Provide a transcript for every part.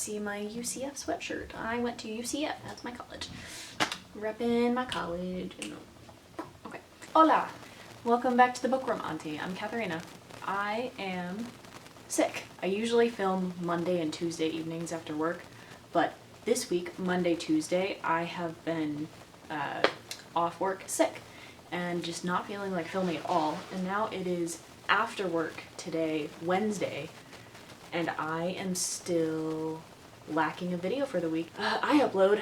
see my UCF sweatshirt. I went to UCF, that's my college. Reppin' my college. Okay. Hola! Welcome back to the Bookworm Auntie. I'm Katherina. I am sick. I usually film Monday and Tuesday evenings after work, but this week, Monday, Tuesday, I have been off work sick and just not feeling like filming at all. And now it is after work today, Wednesday, and I am still lacking a video for the week. I upload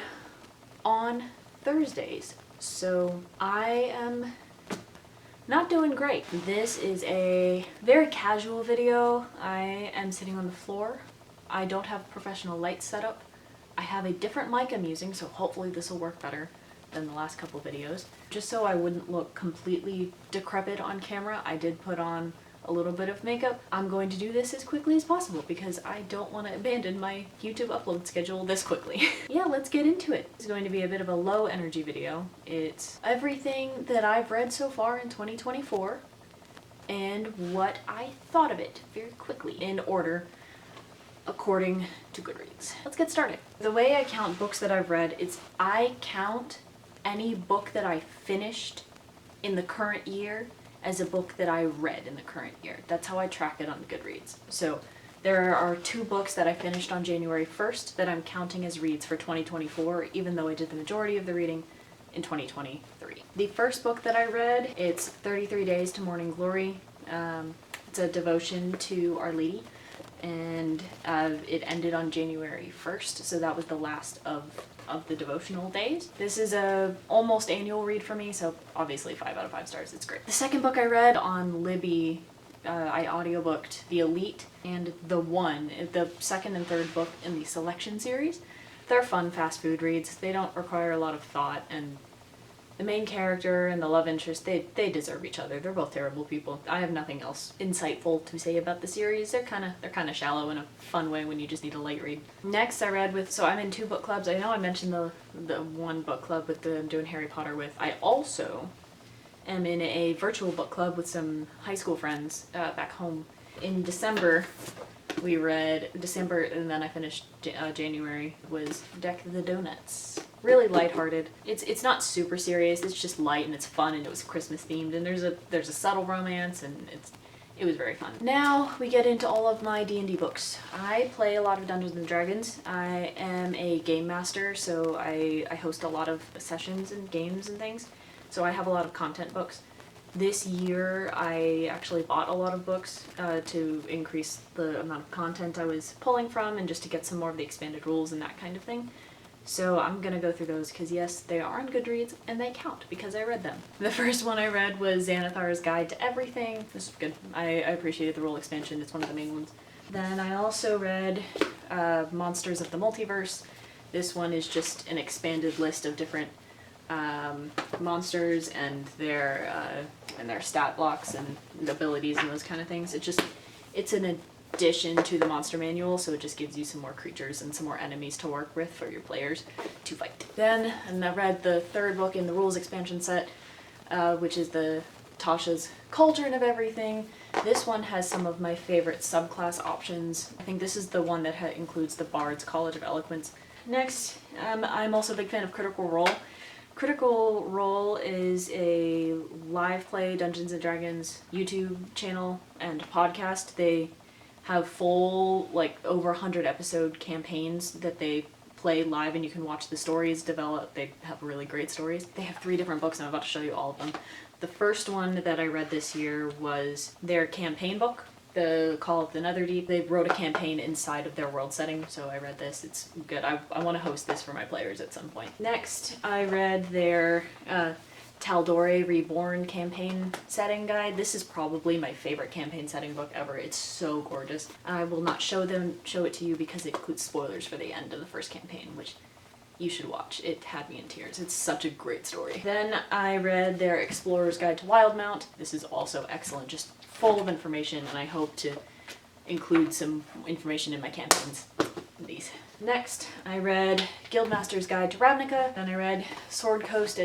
on Thursdays, so I am not doing great. This is a very casual video. I am sitting on the floor. I don't have professional lights set up. I have a different mic I'm using, so hopefully this will work better than the last couple videos. Just so I wouldn't look completely decrepit on camera, I did put on a little bit of makeup. I'm going to do this as quickly as possible because I don't want to abandon my YouTube upload schedule this quickly. Yeah, let's get into it. It's going to be a bit of a low energy video. It's everything that I've read so far in 2024 and what I thought of it very quickly in order according to Goodreads. Let's get started. The way I count books that I've read is I count any book that I finished in the current year as a book that I read in the current year. That's how I track it on Goodreads. So there are 2 books that I finished on January 1st that I'm counting as reads for 2024, even though I did the majority of the reading in 2023. The first book that I read, it's 33 Days to Morning Glory. It's a devotion to Our Lady, and it ended on January 1st, so that was the last of the devotional days. This is a almost annual read for me, so obviously 5 out of 5 stars. It's great. The second book I read on Libby, I audiobooked The Elite and The One, the second and third book in the Selection series. They're fun fast food reads. They don't require a lot of thought, and the main character and the love interest, they deserve each other. They're both terrible people. I have nothing else insightful to say about the series. They're kind of shallow in a fun way when you just need a light read. Next I read so I'm in 2 book clubs. I know I mentioned the one book club I'm doing Harry Potter with. I also am in a virtual book club with some high school friends back home. In December, we read and then I finished January, was Deck the Donuts. Really lighthearted. It's not super serious, it's just light and it's fun, and it was Christmas themed, and there's a subtle romance, and it was very fun. Now we get into all of my D&D books. I play a lot of Dungeons and Dragons. I am a game master, so I host a lot of sessions and games and things. So I have a lot of content books. This year I actually bought a lot of books to increase the amount of content I was pulling from and just to get some more of the expanded rules and that kind of thing. So I'm gonna go through those because yes, they are on Goodreads and they count because I read them. The first one I read was Xanathar's Guide to Everything. This is good. I appreciated the rule expansion. It's one of the main ones. Then I also read Monsters of the Multiverse. This one is just an expanded list of different monsters and their stat blocks and abilities and those kind of things. It's an addition to the monster manual, so it just gives you some more creatures and some more enemies to work with for your players to fight. Then, and I read the 3rd book in the rules expansion set, which is the Tasha's Cauldron of Everything. This one has some of my favorite subclass options. I think this is the one that includes the Bard's College of Eloquence. Next, I'm also a big fan of Critical Role. Critical Role is a live play Dungeons & Dragons YouTube channel and podcast. They have full, over 100 episode campaigns that they play live, and you can watch the stories develop. They have really great stories. They have 3 different books, and I'm about to show you all of them. The first one that I read this year was their campaign book, The Call of the Netherdeep. They wrote a campaign inside of their world setting, so I read this. It's good. I want to host this for my players at some point. Next, I read their Tal'Dorei Reborn campaign setting guide. This is probably my favorite campaign setting book ever. It's so gorgeous. I will not show it to you because it includes spoilers for the end of the first campaign, which you should watch. It had me in tears. It's such a great story. Then I read their Explorer's Guide to Wildmount. This is also excellent, just full of information, and I hope to include some information in my campaigns. These. Next, I read Guildmaster's Guide to Ravnica. Then I read Sword Coast,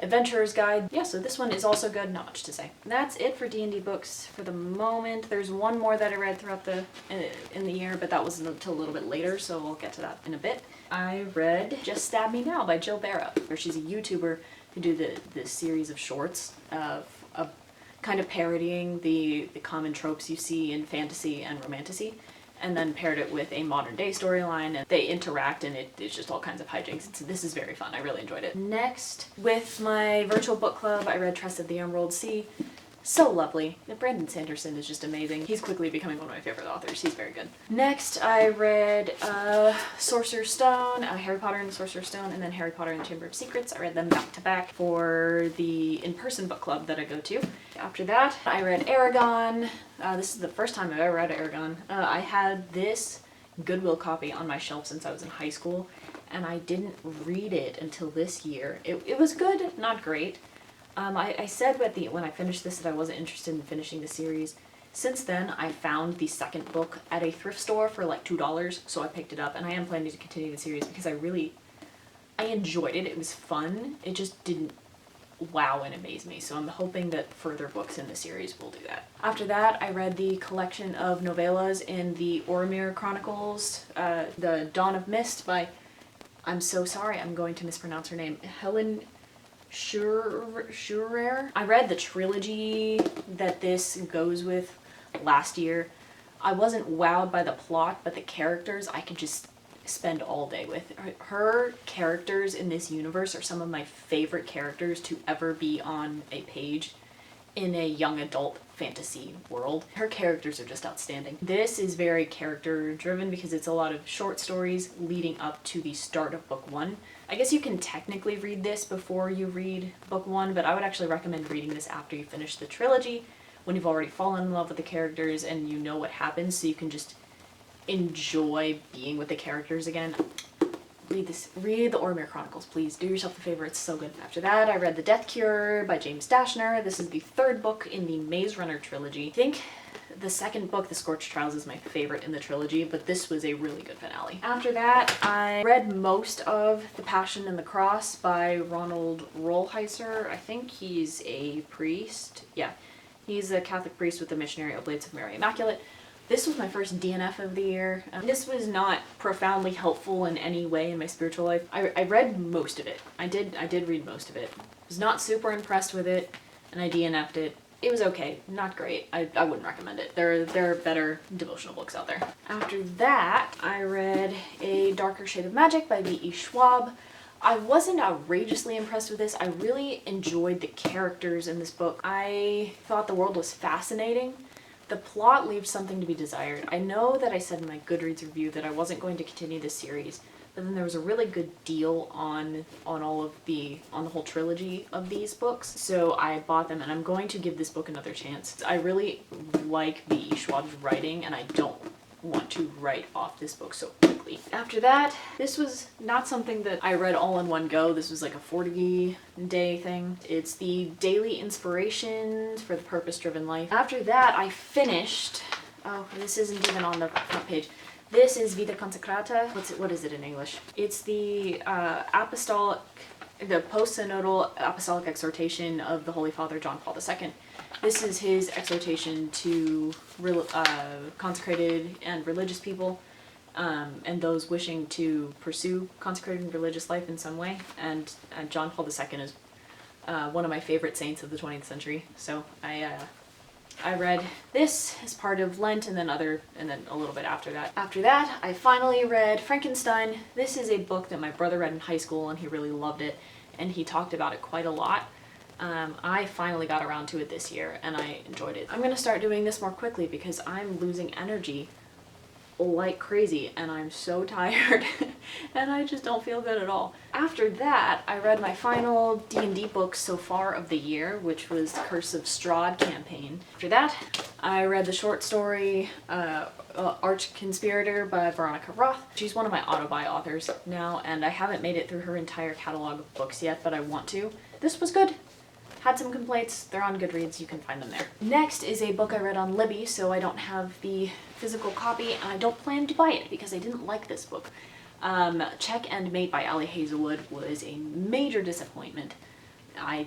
Adventurer's Guide. Yeah, so this one is also good, not much to say. That's it for D&D books for the moment. There's one more that I read throughout in the year, but that wasn't until a little bit later, so we'll get to that in a bit. I read Just Stab Me Now by Jill Barra. She's a YouTuber who do this series of shorts of kind of parodying the common tropes you see in fantasy and romantasy, and then paired it with a modern day storyline, and they interact, and it's just all kinds of hijinks. So this is very fun. I really enjoyed it. Next, with my virtual book club, I read Trust of the Emerald Sea. So lovely. Brandon Sanderson is just amazing. He's quickly becoming one of my favorite authors. He's very good. Next, I read Sorcerer's Stone, Harry Potter and the Sorcerer's Stone, and then Harry Potter and the Chamber of Secrets. I read them back to back for the in-person book club that I go to. After that, I read Aragon. This is the first time I've ever read Aragon. I had this Goodwill copy on my shelf since I was in high school, and I didn't read it until this year. It was good, not great. I said when I finished this that I wasn't interested in finishing the series. Since then, I found the second book at a thrift store for like $2, so I picked it up, and I am planning to continue the series because I enjoyed it. It was fun. It just didn't wow and amaze me, so I'm hoping that further books in the series will do that. After that, I read the collection of novellas in the Oromir Chronicles, The Dawn of Mist by, I'm so sorry, I'm going to mispronounce her name, Helen Schurer. I read the trilogy that this goes with last year. I wasn't wowed by the plot, but the characters I could just spend all day with. Her characters in this universe are some of my favorite characters to ever be on a page in a young adult fantasy world. Her characters are just outstanding. This is very character driven because it's a lot of short stories leading up to the start of book one. I guess you can technically read this before you read book one, but I would actually recommend reading this after you finish the trilogy, when you've already fallen in love with the characters and you know what happens, so you can just enjoy being with the characters again. Read the Oromir Chronicles, please. Do yourself a favor, it's so good. After that, I read The Death Cure by James Dashner. This is the third book in the Maze Runner trilogy. I think the second book, The Scorched Trials, is my favorite in the trilogy, but this was a really good finale. After that, I read most of The Passion and the Cross by Ronald Rolheiser. I think he's a priest. Yeah, he's a Catholic priest with the Missionary Oblates of Mary Immaculate. This was my first DNF of the year. This was not profoundly helpful in any way in my spiritual life. I read most of it. I did read most of it. Was not super impressed with it, and I DNF'd it. It was okay, not great. I wouldn't recommend it. There are better devotional books out there. After that, I read A Darker Shade of Magic by V.E. Schwab. I wasn't outrageously impressed with this. I really enjoyed the characters in this book. I thought the world was fascinating. The plot leaves something to be desired. I know that I said in my Goodreads review that I wasn't going to continue this series, but then there was a really good deal on the whole trilogy of these books, so I bought them, and I'm going to give this book another chance. I really like V.E. Schwab's writing, and I don't want to write off this book so quickly. After that, this was not something that I read all in one go. This was like a 40-day thing. It's the Daily Inspirations for the Purpose-Driven Life. After that, I finished, oh, this isn't even on the front page. This is Vita Consecrata. What is it in English? It's the post-synodal apostolic exhortation of the Holy Father John Paul II. This is his exhortation to consecrated and religious people, and those wishing to pursue consecrated and religious life in some way. And John Paul II is one of my favorite saints of the 20th century. So I read this as part of Lent, and then a little bit after that. After that, I finally read Frankenstein. This is a book that my brother read in high school, and he really loved it, and he talked about it quite a lot. I finally got around to it this year, and I enjoyed it. I'm gonna start doing this more quickly because I'm losing energy like crazy, and I'm so tired, and I just don't feel good at all. After that, I read my final D&D book so far of the year, which was Curse of Strahd campaign. After that, I read the short story Arch Conspirator by Veronica Roth. She's one of my auto-buy authors now, and I haven't made it through her entire catalog of books yet, but I want to. This was good. Had some complaints. They're on Goodreads. You can find them there. Next is a book I read on Libby, so I don't have the physical copy, and I don't plan to buy it because I didn't like this book. Check and Mate by Ali Hazelwood was a major disappointment. I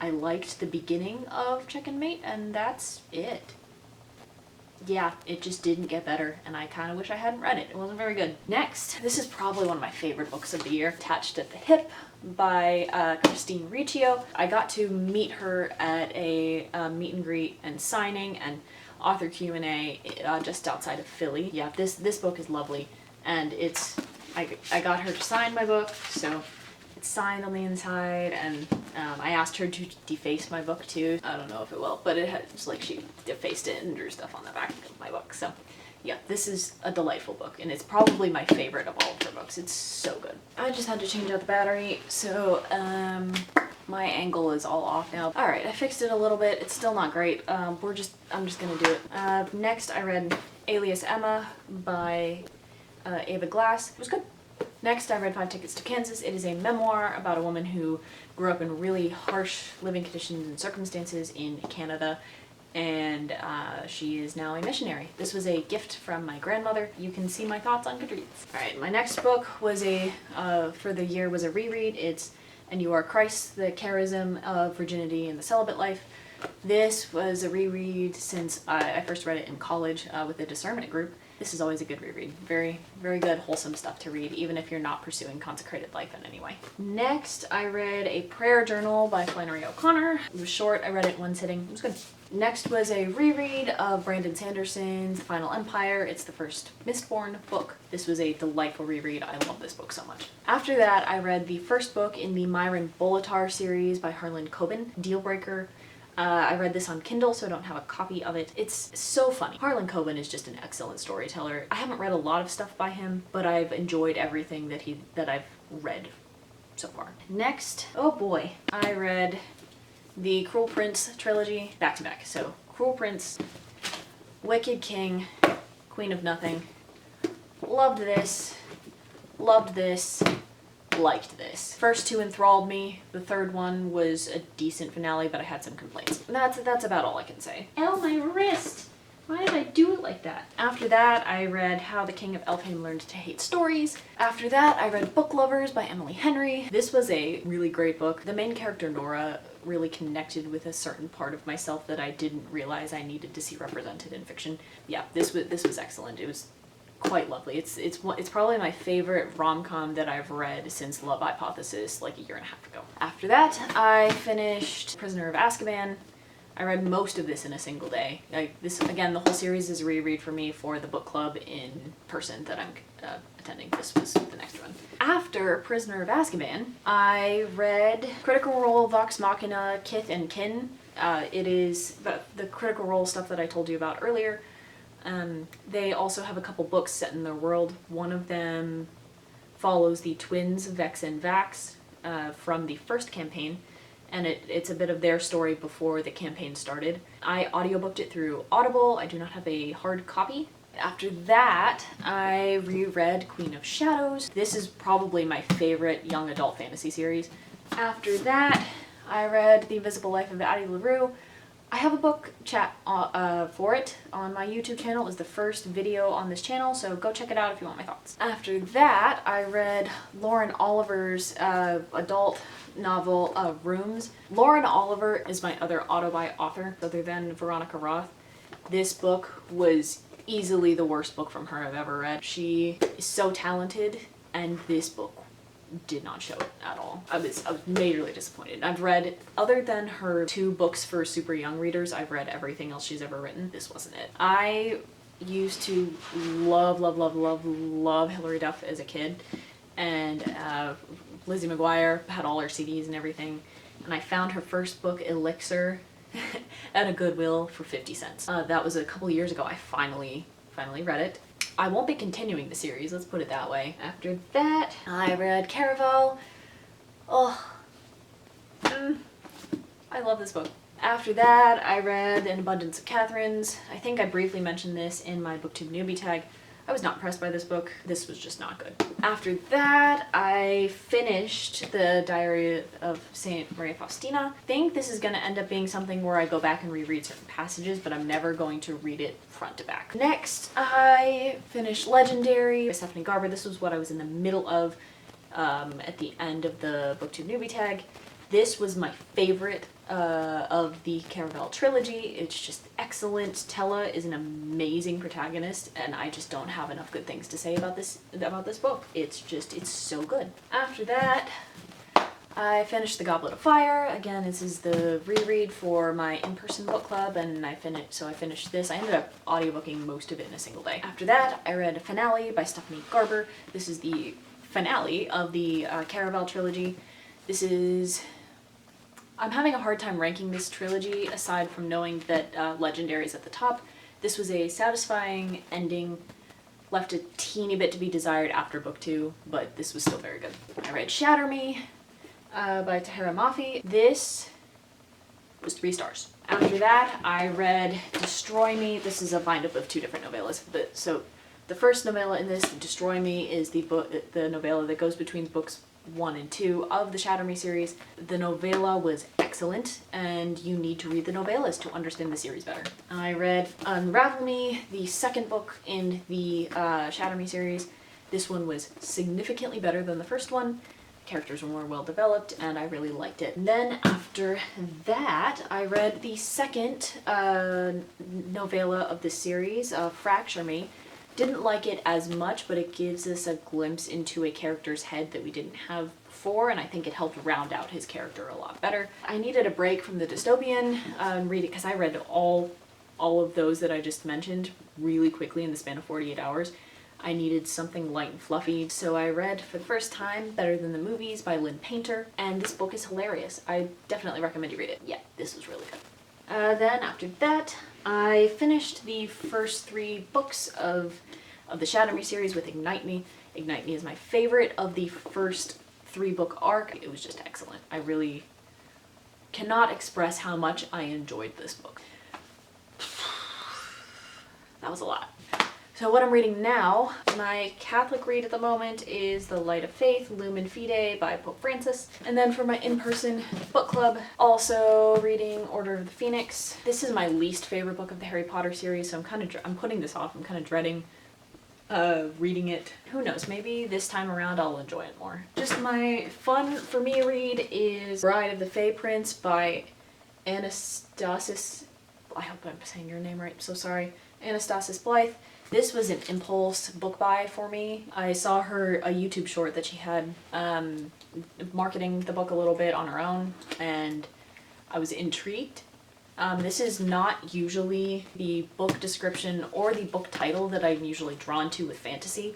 liked the beginning of Check and Mate, and that's it. Yeah, it just didn't get better, and I kind of wish I hadn't read it. It wasn't very good. Next, this is probably one of my favorite books of the year, Attached at the Hip by Christine Riccio. I got to meet her at a meet and greet and signing and author Q&A just outside of Philly. Yeah, this book is lovely, and I got her to sign my book, so it's signed on the inside, and I asked her to deface my book too. I don't know if it will, but it's like she defaced it and drew stuff on the back of my book. So yeah, this is a delightful book, and it's probably my favorite of all of her books. It's so good. I just had to change out the battery, so my angle is all off now. All right, I fixed it a little bit. It's still not great. I'm just gonna do it. Next, I read Alias Emma by Ava Glass. It was good. Next, I read 5 Tickets to Kansas. It is a memoir about a woman who grew up in really harsh living conditions and circumstances in Canada, and she is now a missionary. This was a gift from my grandmother. You can see my thoughts on Goodreads. All right, my next book was for the year was a reread. It's And You Are Christ, The Charism of Virginity and the Celibate Life. This was a reread since I first read it in college with a discernment group. This is always a good reread. Very, very good, wholesome stuff to read, even if you're not pursuing consecrated life in any way. Next, I read A Prayer Journal by Flannery O'Connor. It was short. I read it in one sitting. It was good. Next was a reread of Brandon Sanderson's The Final Empire. It's the first Mistborn book. This was a delightful reread. I love this book so much. After that, I read the first book in the Myron Bolitar series by Harlan Coben, Dealbreaker. I read this on Kindle, so I don't have a copy of it. It's so funny. Harlan Coben is just an excellent storyteller. I haven't read a lot of stuff by him, but I've enjoyed everything that I've read so far. Next, oh boy, I read the Cruel Prince trilogy back to back. So Cruel Prince, Wicked King, Queen of Nothing. Loved this, liked this. First two enthralled me. The third one was a decent finale, but I had some complaints. That's about all I can say. Ow, my wrist! Why did I do it like that? After that, I read How the King of Elfhame Learned to Hate Stories. After that, I read Book Lovers by Emily Henry. This was a really great book. The main character, Nora, really connected with a certain part of myself that I didn't realize I needed to see represented in fiction. Yeah, this was excellent. It was quite lovely. It's probably my favorite rom-com that I've read since Love Hypothesis like a year and a half ago. After that, I finished Prisoner of Azkaban. I read most of this in a single day. This again, the whole series is a reread for me for the book club in person that I'm attending. This was the next one. After Prisoner of Azkaban, I read Critical Role, Vox Machina, Kith and Kin. It is the Critical Role stuff that I told you about earlier. They also have a couple books set in their world. One of them follows the twins Vex and Vax from the first campaign, and it's a bit of their story before the campaign started. I audiobooked it through Audible. I do not have a hard copy. After that, I reread Queen of Shadows. This is probably my favorite young adult fantasy series. After that, I read The Invisible Life of Addie LaRue. I have a book chat for it on my YouTube channel. It was the first video on this channel, so go check it out if you want my thoughts. After that, I read Lauren Oliver's adult novel, Rooms. Lauren Oliver is my other autobi author, other than Veronica Roth. This book was easily the worst book from her I've ever read. She is so talented, and this book did not show it at all. I was majorly disappointed. I've read, other than her 2 books for super young readers, I've read everything else she's ever written. This wasn't it. I used to love Hilary Duff as a kid, and Lizzie McGuire had all her CDs and everything, and I found her first book, Elixir, at a Goodwill for 50 cents. That was a couple years ago. I finally read it. I won't be continuing the series, let's put it that way. After that, I read Caraval. Oh, I love this book. After that, I read An Abundance of Catherines. I think I briefly mentioned this in my BookTube newbie tag. I was not impressed by this book. This was just not good. After that, I finished The Diary of Saint Maria Faustina. I think this is going to end up being something where I go back and reread certain passages, but I'm never going to read it front to back. Next, I finished Legendary by Stephanie Garber. This was what I was in the middle of at the end of the BookTube newbie tag. This was my favorite of the Caravel trilogy. It's just excellent. Tella is an amazing protagonist, and I just don't have enough good things to say about this book. It's so good. After that, I finished The Goblet of Fire. Again, this is the reread for my in-person book club, and I finished this. I ended up audiobooking most of it in a single day. After that, I read Finale by Stephanie Garber. This is the finale of the Caravel trilogy. I'm having a hard time ranking this trilogy aside from knowing that Legendary is at the top. This was a satisfying ending, left a teeny bit to be desired after book 2, but this was still very good. I read Shatter Me by Tahira Mafi. This was 3 stars. After that, I read Destroy Me. This is a bind-up of 2 different novellas. So the first novella in this, Destroy Me, is the novella that goes between books 1 and 2 of the Shatter Me series. The novella was excellent, and you need to read the novellas to understand the series better. I read Unravel Me, the second book in the Shatter Me series. This one was significantly better than the first one. Characters were more well developed, and I really liked it. And then after that, I read the second novella of this series, Fracture Me. Didn't like it as much, but it gives us a glimpse into a character's head that we didn't have before, and I think it helped round out his character a lot better. I needed a break from the dystopian and read it because I read all of those that I just mentioned really quickly in the span of 48 hours. I needed something light and fluffy, so I read for the first time Better Than the Movies by Lynn Painter, and this book is hilarious. I definitely recommend you read it. Yeah, this was really good. Then after that, I finished the first 3 books of the Shatter Me series with Ignite Me. Ignite Me is my favorite of the first 3-book arc. It was just excellent. I really cannot express how much I enjoyed this book. That was a lot. So what I'm reading now, my Catholic read at the moment is The Light of Faith, Lumen Fide by Pope Francis. And then for my in-person book club, also reading Order of the Phoenix. This is my least favorite book of the Harry Potter series, so I'm putting this off. I'm kind of dreading reading it. Who knows, maybe this time around I'll enjoy it more. Just my fun for me read is Bride of the Fae Prince by Anastasis, I hope I'm saying your name right, I'm so sorry, Anastasis Blythe. This was an impulse book buy for me. I saw a YouTube short that she had marketing the book a little bit on her own, and I was intrigued. This is not usually the book description or the book title that I'm usually drawn to with fantasy,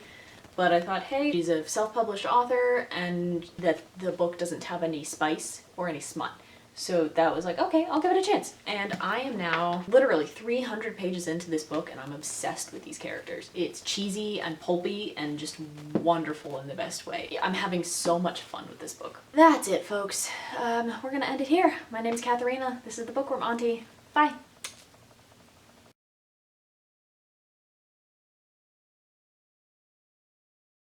but I thought, hey, she's a self-published author and that the book doesn't have any spice or any smut. So that was like, okay, I'll give it a chance. And I am now literally 300 pages into this book, and I'm obsessed with these characters. It's cheesy and pulpy and just wonderful in the best way. I'm having so much fun with this book. That's it, folks. We're gonna end it here. My name's Katherina. This is the Bookworm Auntie. Bye.